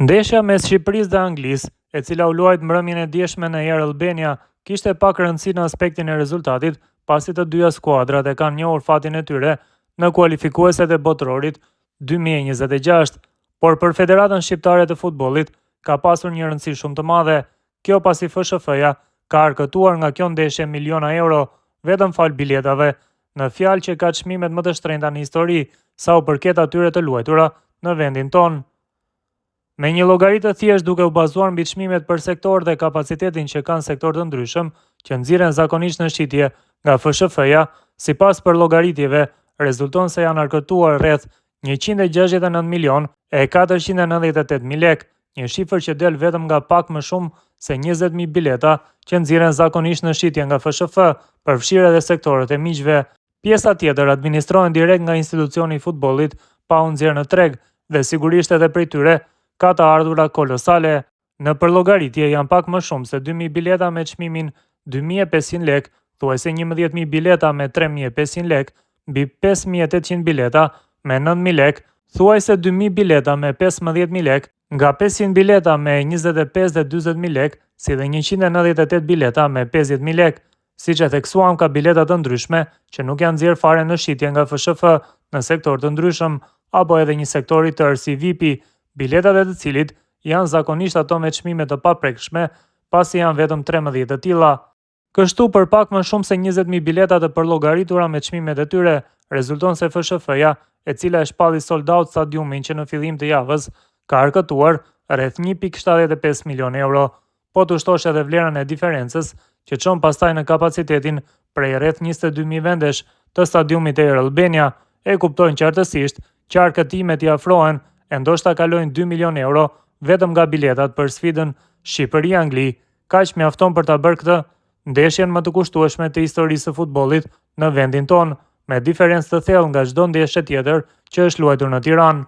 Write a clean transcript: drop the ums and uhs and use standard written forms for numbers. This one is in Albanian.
Ndeshja mes Shqipërisë dhe Anglisë, e cila u luajt mbrëmjen e dieshme në Air Albania, kishte pak rëndësi në aspektin e rezultatit, pasi të dyja skuadrat e kanë njohur fatin e tyre në kualifikueset e botërorit 2026, por për Federatën Shqiptare të Futbollit ka pasur një rëndësi shumë të madhe, kjo pasi FSHF-ja ka arkëtuar nga kjo ndeshje miliona euro vetëm fal biletave, në fjalë që ka çmimet më të shtrenjta në histori sa u përket atyre të luajtura në vendin tonë. Me një llogari të thjeshtë duke u bazuar mbi çmimet për sektor dhe kapacitetin që kanë sektor të ndryshëm, që nxirren zakonisht në shitje nga FSHF-ja, sipas përllogaritjeve, rezulton se janë arkëtuar rreth 169 milion e 498 mijë lekë, një shifër që del vetëm nga pak më shumë se 20.000 bileta që nxirren zakonisht në shitje nga FSHF, përfshirë edhe sektorët e miqve. Pjesa tjetër administrohen direkt nga institucioni i futbollit pa u nxjerrë në treg dhe sigurisht edhe prej tyre ka të ardhura kolosale. Në përllogaritje janë pak më shumë se 2.000 bileta me çmimin 2.500 lekë, thuajse 11.000 bileta me 3.500 lekë, mbi 5.800 bileta me 9.000 lekë, thuajse 2.000 bileta me 15.000 lekë, nga 500 bileta me 25 dhe 40.000 lekë, si dhe 198 bileta me 50.000 lekë. Siç e theksuam, ka bileta të ndryshme që nuk janë nxjerrë fare në shitje nga FSHF në sektor të ndryshëm, apo edhe një sektor i tërë si VIP-i, biletat e të cilit janë zakonisht ato me çmime të paprekshme, pasi janë vetëm 13 të tilla. Kështu për pak më shumë se 20.000 bileta të përllogaritura me çmimet e tyre, rezulton se FSHF-ja, e cila e shpalli sold out stadiumin që në fillim të javës, ka arkëtuar rreth 1.75 milion euro, po të shtosh edhe vlerën e diferencës, që çon pastaj në kapacitetin prej rreth 22.000 vendesh të stadiumit e Air Albania, e kuptojnë qartësisht që arkëtimet i afrohen e ndoshta kalojnë 2 milion euro vetëm nga biletat për sfidën Shqipëri-Angli. Kaq mjafton për ta bërë këtë ndeshjen më të kushtueshme të historisë së futbollit në vendin tonë, me diferencë të thellë nga çdo ndeshje tjetër që është luajtur në Tiranë.